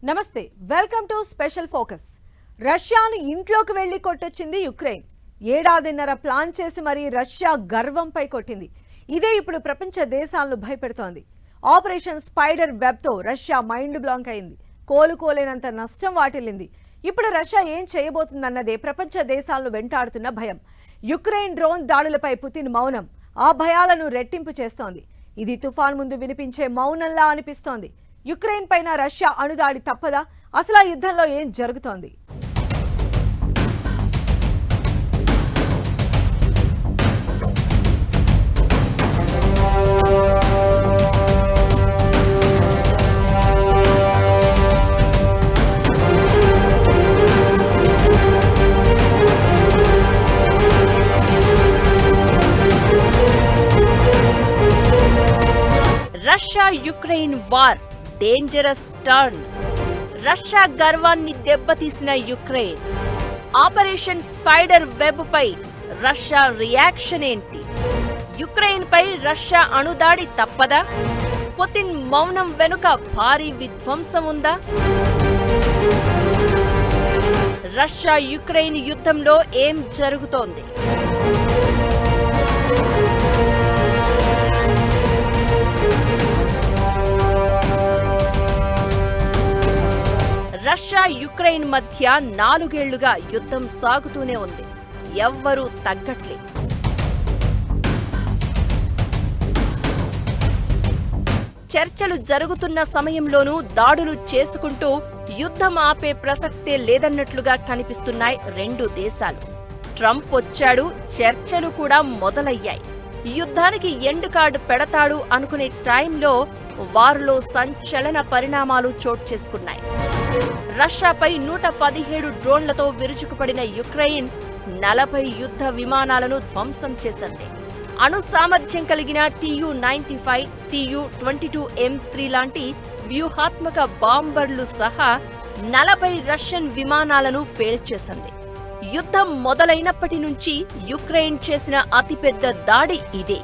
నమస్తే, welcome to special focus. రష్యాను ఇంట్లోకి వెళ్లి కొట్టొచ్చింది యుక్రెయిన్. ఏడాదిన్నర ప్లాన్ చేసి మరీ రష్యా గర్వంపై కొట్టింది. ఇదే ఇప్పుడు ప్రపంచ దేశాలను భయపెడుతోంది. ఆపరేషన్ స్పైడర్ వెబ్తో రష్యా మైండ్ బ్లాంక్ అయింది. కోలుకోలేనంత నష్టం వాటిల్లింది. ఇప్పుడు రష్యా ఏం చేయబోతుందన్నదే ప్రపంచ దేశాలను వెంటాడుతున్న భయం. యుక్రెయిన్ డ్రోన్ దాడులపై పుతిన్ మౌనం ఆ భయాలను రెట్టింపు చేస్తోంది. ఇది తుఫాన్ ముందు వినిపించే మౌనంలా అనిపిస్తోంది. యుక్రెయిన్ పైన రష్యా అణుదాడి తప్పదా? అసలు ఆ యుద్ధంలో ఏం జరుగుతోంది? Russia Ukraine war dangerous turn. Russia గర్వాన్ని దెబ్బతీసిన యుక్రెయిన్. ఆపరేషన్ స్పైడర్ వెబ్ పై రష్యా రియాక్షన్ ఏంటి? యుక్రెయిన్ పై రష్యా అణుదాడి తప్పదా? పుతిన్ మౌనం వెనుక భారీ విధ్వంసం ఉందా? రష్యా యుక్రెయిన్ యుద్ధంలో ఏం జరుగుతోంది? రష్యా యుక్రెయిన్ మధ్య 4 ఏళ్లుగా యుద్ధం సాగుతూనే ఉంది. ఎవ్వరూ తగ్గట్లే. చర్చలు జరుగుతున్న సమయంలోనూ దాడులు చేసుకుంటూ యుద్ధం ఆపే ప్రసక్తే లేదన్నట్లుగా కనిపిస్తున్నాయి రెండు దేశాలు. ట్రంప్ వచ్చాడు, చర్చలు కూడా మొదలయ్యాయి. యుద్ధానికి ఎండ్ కార్డు పెడతాడు అనుకునే టైంలో వారిలో సంచలన పరిణామాలు చోటు చేసుకున్నాయి. రష్యాపై 117 డ్రోన్లతో విరుచుకుపడిన యుక్రెయిన్ 40 యుద్ధ విమానాలను ధ్వంసం చేసింది. అణు సామర్థ్యం కలిగిన Tu-95, Tu-22M3 లాంటి వ్యూహాత్మక బాంబర్లు సహా 40 రష్యన్ విమానాలను పేల్చేసింది. యుద్ధం మొదలైనప్పటి నుంచి యుక్రెయిన్ చేసిన అతిపెద్ద దాడి ఇదే.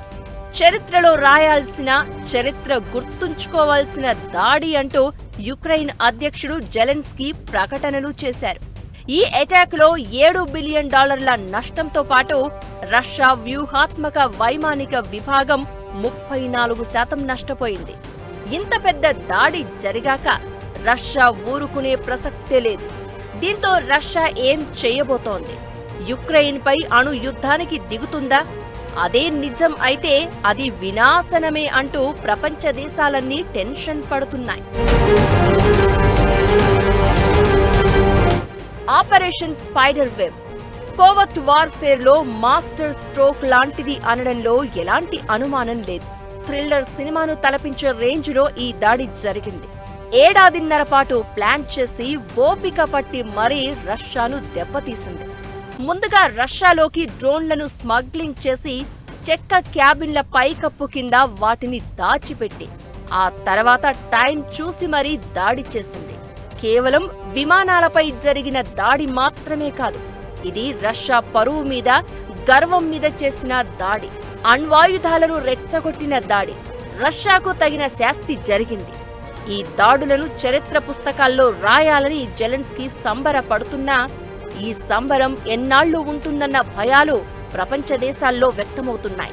చరిత్రలో రాయాల్సిన, చరిత్ర గుర్తుంచుకోవాల్సిన దాడి అంటూ యుక్రెయిన్ అధ్యక్షుడు జెలెన్స్కీ ప్రకటనలు చేశారు. ఈ అటాక్ లో $7 బిలియన్ నష్టంతో పాటు రష్యా వ్యూహాత్మక వైమానిక విభాగం 34% నష్టపోయింది. ఇంత పెద్ద దాడి జరిగాక రష్యా ఊరుకునే ప్రసక్తే లేదు. దీంతో రష్యా ఏం చేయబోతోంది? యుక్రెయిన్ పై అణు యుద్ధానికి దిగుతుందా? అదే నిజం అయితే అది వినాశనమే అంటూ ప్రపంచ దేశాలన్నీ టెన్షన్ పడుతున్నాయి. Operation spider web covert warfare లో మాస్టర్ స్ట్రోక్ లాంటిది అనడంలో ఎలాంటి అనుమానం లేదు. థ్రిల్లర్ సినిమాను తలపించే రేంజ్ లో ఈ దాడి జరిగింది. ఏడాదిన్నర పాటు ప్లాన్ చేసి ఓపిక పట్టి మరీ రష్యాను దెబ్బతీసింది. ముందుగా రష్యాలోకి డ్రోన్లను స్మగ్లింగ్ చేసి చెక్క క్యాబిన్ల పైకప్పు కింద వాటిని దాచిపెట్టి ఆ తర్వాత టైం చూసి మరీ దాడి చేసింది. కేవలం విమానాలపై జరిగిన దాడి మాత్రమే కాదు, ఇది రష్యా పరువు మీద, గర్వం మీద చేసిన దాడి. అణ్వాయుధాలను రెచ్చగొట్టిన దాడి. రష్యాకు తగిన శాస్తి జరిగింది. ఈ దాడులను చరిత్ర పుస్తకాల్లో రాయాలని జెలెన్స్కీ సంబరపడుతున్నా ఈ సంబరం ఎన్నాళ్లు ఉంటుందన్న భయాలు ప్రపంచ దేశాల్లో వ్యక్తమవుతున్నాయి.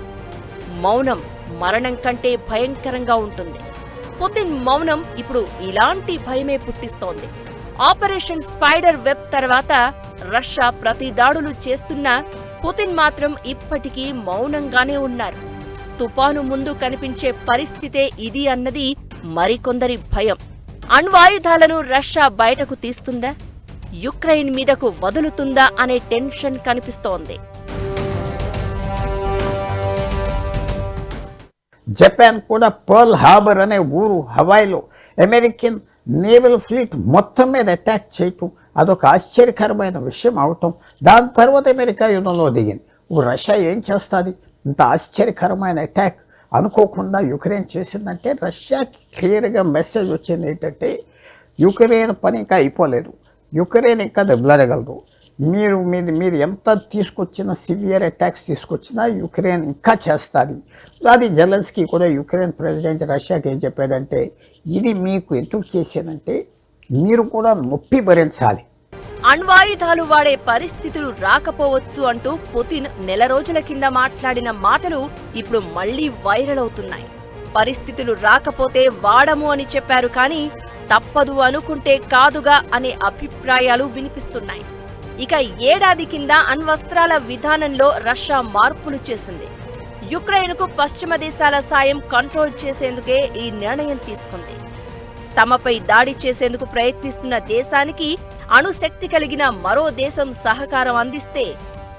మౌనం మరణం కంటే భయంకరంగా ఉంటుంది. పుతిన్ మౌనం ఇప్పుడు ఇలాంటి భయమే పుట్టిస్తోంది. ఆపరేషన్ స్పైడర్ వెబ్ తర్వాత రష్యా ప్రతి దాడులు చేస్తున్నా పుతిన్ మాత్రం ఇప్పటికీ మౌనంగానే ఉన్నారు. తుపాను ముందు కనిపించే పరిస్థితే ఇది అన్నది మరికొందరి భయం. అణ్వాయుధాలను రష్యా బయటకు తీస్తుందా? యుక్రెయిన్ మీదకు వదులుతుందా అనే టెన్షన్ కనిపిస్తోంది. జపాన్ కూడా పర్ల్ హార్బర్ అనే ఊరు హవాయిలో అమెరికన్ నేవల్ ఫ్లీట్ మొత్తం మీద అటాక్ చేయటం అదొక ఆశ్చర్యకరమైన విషయం అవటం. దాని తర్వాత అమెరికా యుద్ధంలో దిగింది. రష్యా ఏం చేస్తుంది? ఇంత ఆశ్చర్యకరమైన అటాక్ అనుకోకుండా యుక్రెయిన్ చేసిందంటే రష్యాకి క్లియర్గా మెసేజ్ వచ్చింది ఏంటంటే యుక్రెయిన్ పని ఇంకా అయిపోలేదు, యుక్రెయిన్ ఇంకా దెబ్బలాడగలదు. మీరు ఎంత తీసుకొచ్చినా సివియర్ అటాక్స్ తీసుకొచ్చినా యుక్రెయిన్ ఇంకా చేస్తుంది. అది జెలెన్స్కీ కూడా యుక్రెయిన్ ప్రెసిడెంట్ రష్యాకి ఏం చెప్పాడంటే ఇది మీకు ఎందుకు చేశానంటే మీరు కూడా నొప్పి భరించాలి. అణ్వాయుధాలు వాడే పరిస్థితులు రాకపోవచ్చు అంటూ పుతిన్ నెల రోజుల కింద మాట్లాడిన మాటలు ఇప్పుడు మళ్లీ వైరల్ అవుతున్నాయి. పరిస్థితులు రాకపోతే వాడము అని చెప్పారు, కానీ తప్పదు అనుకుంటే కాదుగా అనే అభిప్రాయాలు వినిపిస్తున్నాయి. ఇక ఏడాది కింద అణ్వస్త్రాల విధానంలో రష్యా మార్పులు చేసింది. యుక్రెయిన్కు పశ్చిమ దేశాల సాయం కంట్రోల్ చేసేందుకే ఈ నిర్ణయం తీసుకుంది. తమపై దాడి చేసేందుకు ప్రయత్నిస్తున్న దేశానికి అణుశక్తి కలిగిన మరో దేశం సహకారం అందిస్తే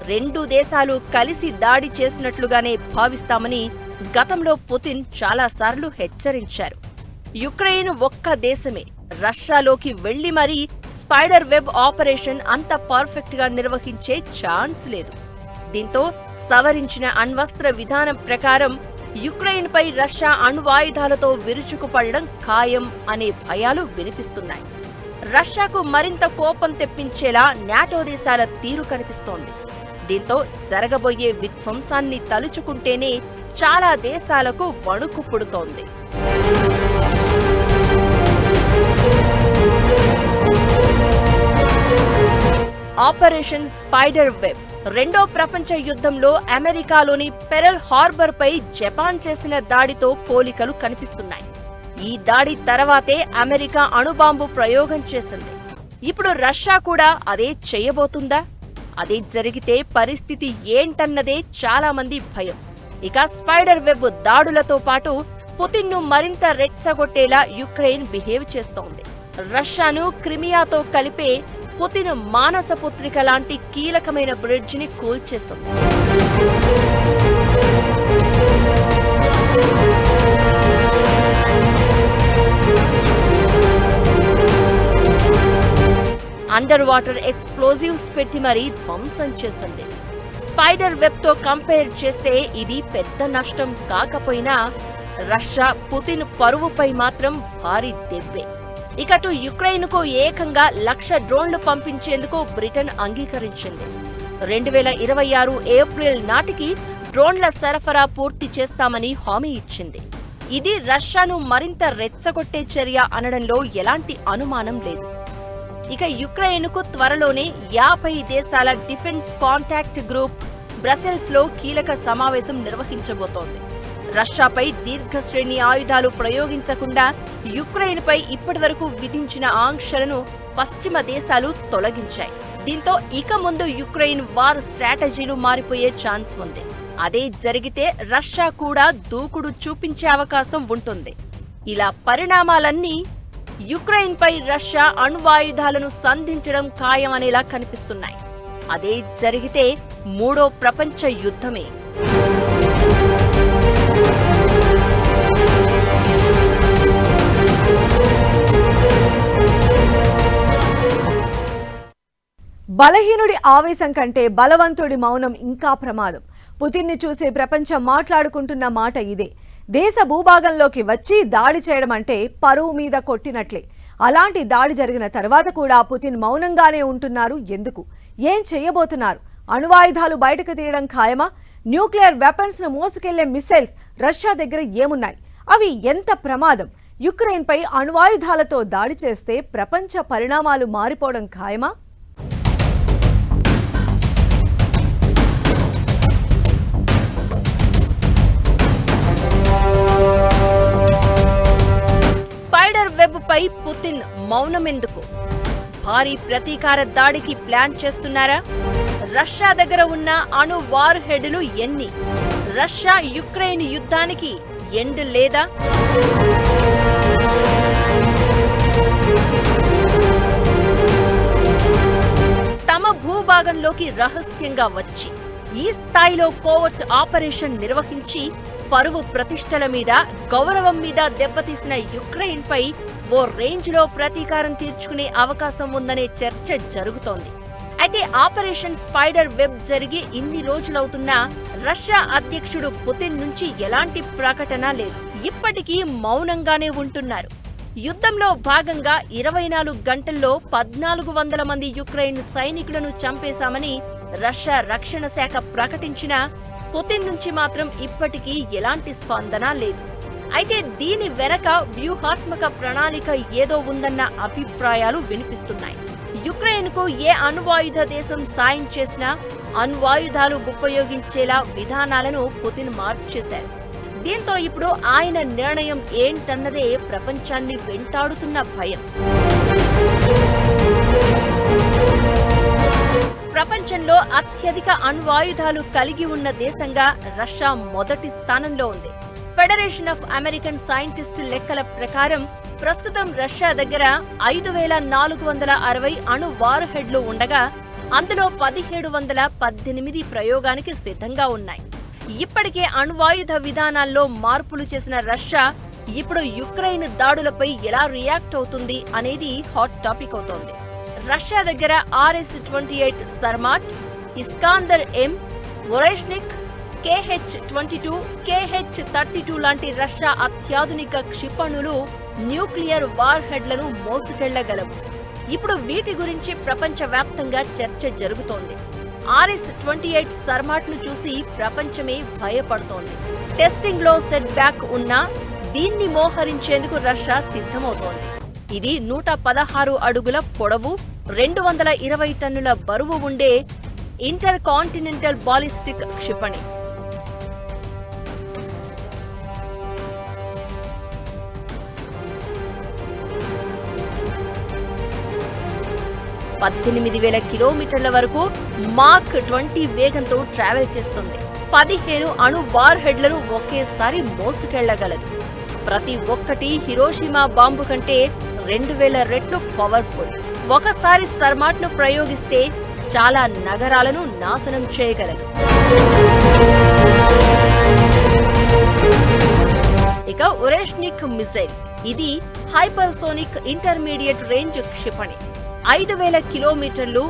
2 దేశాలు కలిసి దాడి చేసినట్లుగానే భావిస్తామని గతంలో పుతిన్ చాలాసార్లు హెచ్చరించారు. యుక్రెయిన్ ఒక్క దేశమే రష్యాలోకి వెళ్లి మరీ స్పైడర్ వెబ్ ఆపరేషన్ అంత పర్ఫెక్ట్ గా నిర్వహించే ఛాన్స్ లేదు. దీంతో సవరించిన అణ్వస్త్ర విధానం ప్రకారం యుక్రెయిన్ పై రష్యా అణ్వాయుధాలతో విరుచుకుపడడం ఖాయం అనే భయాలు వినిపిస్తున్నాయి. రష్యాకు మరింత కోపం తెప్పించేలా నాటో దేశాల తీరు కనిపిస్తోంది. దీంతో జరగబోయే విధ్వంసాన్ని తలుచుకుంటేనే చాలా దేశాలకు వణుకు పుడుతోంది. ఆపరేషన్ స్పైడర్ వెబ్ రెండో ప్రపంచ యుద్ధంలో అమెరికాలోని పెరల్ హార్బర్ పై జపాన్ చేసిన దాడితో పోలికలు కనిపిస్తున్నాయి. ఈ దాడి తర్వాతే అమెరికా అణుబాంబు ప్రయోగం చేసింది. ఇప్పుడు రష్యా కూడా అదే చేయబోతుందా? అదే జరిగితే పరిస్థితి ఏంటన్నదే చాలా మంది భయం. ఇక స్పైడర్ వెబ్ దాడులతో పాటు పుతిన్ను మరింత రెచ్చగొట్టేలా యుక్రెయిన్ బిహేవ్ చేస్తోంది. రష్యాను క్రిమియాతో కలిపే పుతిన్ మానసపుత్రిక లాంటి కీలకమైన బ్రిడ్జ్ ని కూల్చేసింది. అండర్ వాటర్ ఎక్స్ప్లోజివ్స్ పెట్టి మరీ ధ్వంసం చేసింది. స్పైడర్ వెబ్ తో కంపేర్ చేస్తే ఇది పెద్ద నష్టం కాకపోయినా రష్యా పుతిన్ పరువుపై మాత్రం భారీ దెబ్బే. ఇకటు యుక్రెయిన్ కు ఏకంగా 1,00,000 డ్రోన్లు పంపించేందుకు బ్రిటన్ అంగీకరించింది. 2026 ఏప్రిల్ నాటికి డ్రోన్ల సరఫరా పూర్తి చేస్తామని హామీ ఇచ్చింది. ఇది రష్యాను మరింత రెచ్చగొట్టే చర్య అనడంలో ఎలాంటి అనుమానం లేదు. ఇక యుక్రెయిన్ కు త్వరలోనే 50 దేశాల డిఫెన్స్ కాంటాక్ట్ గ్రూప్ బ్రసెల్స్ లో కీలక సమావేశం నిర్వహించబోతోంది. రష్యాపై దీర్ఘశ్రేణి ఆయుధాలు ప్రయోగించకుండా యుక్రెయిన్ పై ఇప్పటివరకు విధించిన ఆంక్షలను పశ్చిమ దేశాలు తొలగించాయి. దీంతో ఇక ముందు యుక్రెయిన్ వార్ స్ట్రాటజీలు మారిపోయే ఛాన్స్ ఉంది. అదే జరిగితే రష్యా కూడా దూకుడు చూపించే అవకాశం ఉంటుంది. ఇలా పరిణామాలన్నీ యుక్రెయిన్ పై రష్యా అణ్వాయుధాలను సంధించడం ఖాయమనేలా కనిపిస్తున్నాయి. అదే జరిగితే మూడో ప్రపంచ యుద్ధమే. బలహీనుడి ఆవేశం కంటే బలవంతుడి మౌనం ఇంకా ప్రమాదం. పుతిన్ని చూసి ప్రపంచం మాట్లాడుకుంటున్న మాట ఇదే. దేశ భూభాగంలోకి వచ్చి దాడి చేయడం అంటే పరువు మీద కొట్టినట్లే. అలాంటి దాడి జరిగిన తర్వాత కూడా పుతిన్ మౌనంగానే ఉంటున్నారు. ఎందుకు? ఏం చేయబోతున్నారు? అణువాయుధాలు బయటకు తీయడం ఖాయమా? న్యూక్లియర్ వెపన్స్ ను మోసుకెళ్లే మిసైల్స్ రష్యా దగ్గర ఏమున్నాయి? అవి ఎంత ప్రమాదం? యుక్రెయిన్ పై అణువాయుధాలతో దాడి చేస్తే ప్రపంచ పరిణామాలు మారిపోవడం ఖాయమా? స్పైడర్ వెబ్ పై పుతిన్ మౌనమెందుకు? భారీ ప్రతీకార దాడికి ప్లాన్ చేస్తున్నారా? రష్యా దగ్గర ఉన్న అణు వార్ హెడ్లు ఎన్ని? రష్యా యుక్రెయిన్ యుద్ధానికి ఎండ్ లేదా? తమ భూభాగంలోకి రహస్యంగా వచ్చి ఈ స్థాయిలో కోవర్ట్ ఆపరేషన్ నిర్వహించి పరువు ప్రతిష్టల మీద, గౌరవం మీద దెబ్బతీసిన యుక్రెయిన్ పై ఓ రేంజ్ లో ప్రతీకారం తీర్చుకునే అవకాశం ఉందనే చర్చ జరుగుతోంది. అయితే ఆపరేషన్ స్పైడర్ వెబ్ జరిగి ఇన్ని రోజులవుతున్నా రష్యా అధ్యక్షుడు పుతిన్ నుంచి ఎలాంటి ప్రకటన లేదు. ఇప్పటికీ మౌనంగానే ఉంటున్నారు. యుద్ధంలో భాగంగా 24 గంటల్లో 1400 మంది యుక్రెయిన్ సైనికులను చంపేశామని రష్యా రక్షణ శాఖ ప్రకటించినా పుతిన్ నుంచి మాత్రం ఇప్పటికీ ఎలాంటి స్పందన లేదు. అయితే దీని వెనక వ్యూహాత్మక ప్రణాళిక ఏదో ఉందన్న అభిప్రాయాలు వినిపిస్తున్నాయి. యుక్రెయిన్ కు ఏ అణ్వాయుధ దేశం సాయం చేసినా అణ్వాయుధాలు ఉపయోగించేలా విధానాలను పుతిన్ మార్చేశారు. దీంతో ఇప్పుడు ఆయన నిర్ణయం ఏంటన్నదే ప్రపంచాన్ని వెంటాడుతున్న భయం. ప్రపంచంలో అత్యధిక అణ్వాయుధాలు కలిగి ఉన్న దేశంగా రష్యా మొదటి స్థానంలో ఉంది. ఫెడరేషన్ ఆఫ్ అమెరికన్ సైంటిస్ట్ లెక్కల ప్రకారం ప్రస్తుతం రష్యా దగ్గర 5460 అణు వార్ హెడ్లు ఉండగా అందులో 1718 ప్రయోగానికి సిద్ధంగా ఉన్నాయి. ఇప్పటికే అణ్వాయుధ విధానాల్లో మార్పులు చేసిన రష్యా ఇప్పుడు యుక్రెయిన్ దాడులపై ఎలా రియాక్ట్ అవుతుంది అనేది హాట్ టాపిక్ అవుతోంది. రష్యా దగ్గర RS-28 సర్మాట్, ఇస్కాందర్ M, Oreshnik, KH-22, KH-32 లాంటి రష్యా అత్యాధునిక క్షిపణులు న్యూక్లియర్ వార్ హెడ్లను మోసుకెళ్లగలవు. ఇప్పుడు వీటి గురించి ప్రపంచవ్యాప్తంగా చర్చ జరుగుతోంది. RS-28 సర్మాట్ ను చూసి ప్రపంచమే భయపడుతోంది. టెస్టింగ్ లో సెట్ బ్యాక్ ఉన్నా దీన్ని మోహరించేందుకు రష్యా సిద్ధమవుతోంది. ఇది 116 అడుగుల పొడవు, 220 టన్నుల బరువు ఉండే ఇంటర్ కాంటినెంటల్ బాలిస్టిక్ క్షిపణి. $18,000 కిలోమీటర్ల వరకు మాక్ 20 వేగంతో ట్రావెల్ చేస్తుంది. 15 అణు వార్ హెడ్లను ఒకేసారి మోసుకెళ్లగలదు. ప్రతి ఒక్కటి హిరోషిమా బాంబు కంటే 2000 రెట్లు పవర్ఫుల్. ఒకసారి సర్మాట్ ను ప్రయోగిస్తే చాలా నగరాలను నాశనం చేయగలదు. ఇక ఒరేష్నిక్ మిసైల్, ఇది హైపర్సోనిక్ ఇంటర్మీడియట్ రేంజ్ క్షిపణి. 5000 కిలోమీటర్లు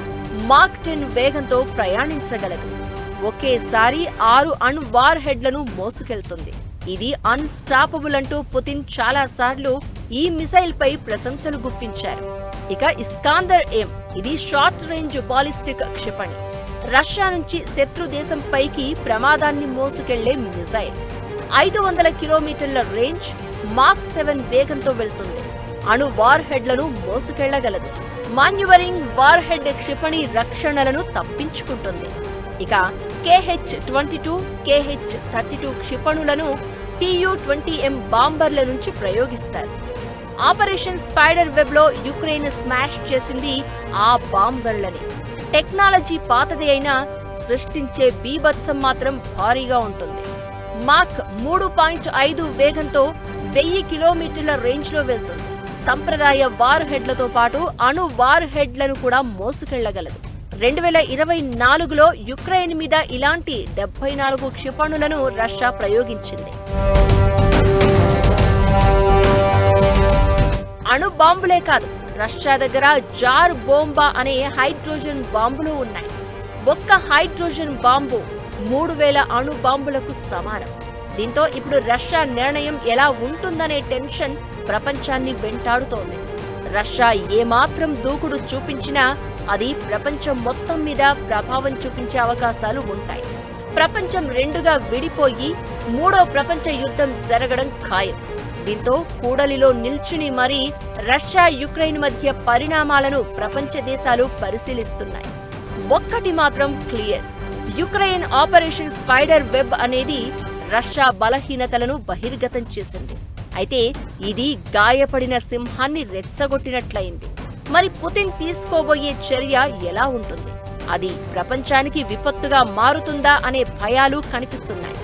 మాక్ 10 వేగంతో ప్రయాణించగలదు. ఒకేసారి 6 అణు వార్ హెడ్లను మోసుకెళ్తుంది. ఇది అన్స్టాపబుల్ అంటూ పుతిన్ చాలా సార్లు ఈ మిసైల్ పై ప్రశంసలు గుప్పించారు. ఇక ఇస్కాందర్ M, ఇది షార్ట్ రేంజ్ బాలిస్టిక్ క్షిపణి. రష్యా నుంచి శత్రు దేశం పైకి ప్రమాదాన్ని మోసుకెళ్లే మిసైల్. 500 కిలోమీటర్ల రేంజ్, మాక్ 7 వేగంతో వెళ్తుంది. అణు వార్ హెడ్లను మోసుకెళ్లగలదు. మాన్యువరింగ్ వార్ హెడ్ క్షిపణి రక్షణలను తప్పించుకుంటుంది. ఇక KH-22, KH-32 క్షిపణులను Tu-20M బాంబర్ల నుంచి ప్రయోగిస్తారు. ఆపరేషన్ స్పైడర్ వెబ్ లో యుక్రెయిన్ స్మాష్ చేసింది ఆ బాంబర్లని. టెక్నాలజీ పాతదే అయినా సృష్టించే బీభత్సం మాత్రం భారీగా ఉంటుంది. మాక్ 3.5 వేగంతో 1000 కిలోమీటర్ల రేంజ్ లో వెళ్తుంది. సంప్రదాయ వార్ హెడ్లతో పాటు అణు వార్ హెడ్లను కూడా మోసుకెళ్లగలదు. 2024లో యుక్రెయిన్ మీద ఇలాంటి 74 క్షిపణులను రష్యా ప్రయోగించింది. అణు బాంబులే కాదు, రష్యా దగ్గర జార్ బోంబా అనే హైడ్రోజన్ బాంబులు ఉన్నాయి. ఒక్క హైడ్రోజన్ బాంబు 3000 అణు బాంబులకు సమానం. దీంతో ఇప్పుడు రష్యా నిర్ణయం ఎలా ఉంటుందనే టెన్షన్ ప్రపంచాన్ని వెంటాడుతోంది. రష్యా ఏమాత్రం దూకుడు చూపించినా అది ప్రపంచం మొత్తం మీద ప్రభావం చూపించే అవకాశాలు ఉంటాయి. ప్రపంచం రెండుగా విడిపోయి 3వ ప్రపంచ యుద్ధం జరగడం ఖాయం. దీంతో కూడలిలో నిల్చుని మరీ రష్యా యుక్రెయిన్ మధ్య పరిణామాలను ప్రపంచ దేశాలు పరిశీలిస్తున్నాయి. ఒక్కటి మాత్రం clear, Ukraine operation spider web అనేది రష్యా బలహీనతలను బహిర్గతం చేసింది. అయితే ఇది గాయపడిన సింహాన్ని రెచ్చగొట్టినట్లయింది. మరి పుతిన్ తీసుకోబోయే చర్య ఎలా ఉంటుంది? అది ప్రపంచానికి విపత్తుగా మారుతుందా అనే భయాలు కనిపిస్తున్నాయి.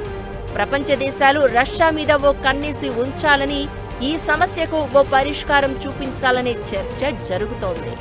ప్రపంచ దేశాలు రష్యా మీద ఓ కన్నేసి ఉంచాలని, ఈ సమస్యకు ఓ పరిష్కారం చూపించాలనే చర్చ జరుగుతోంది.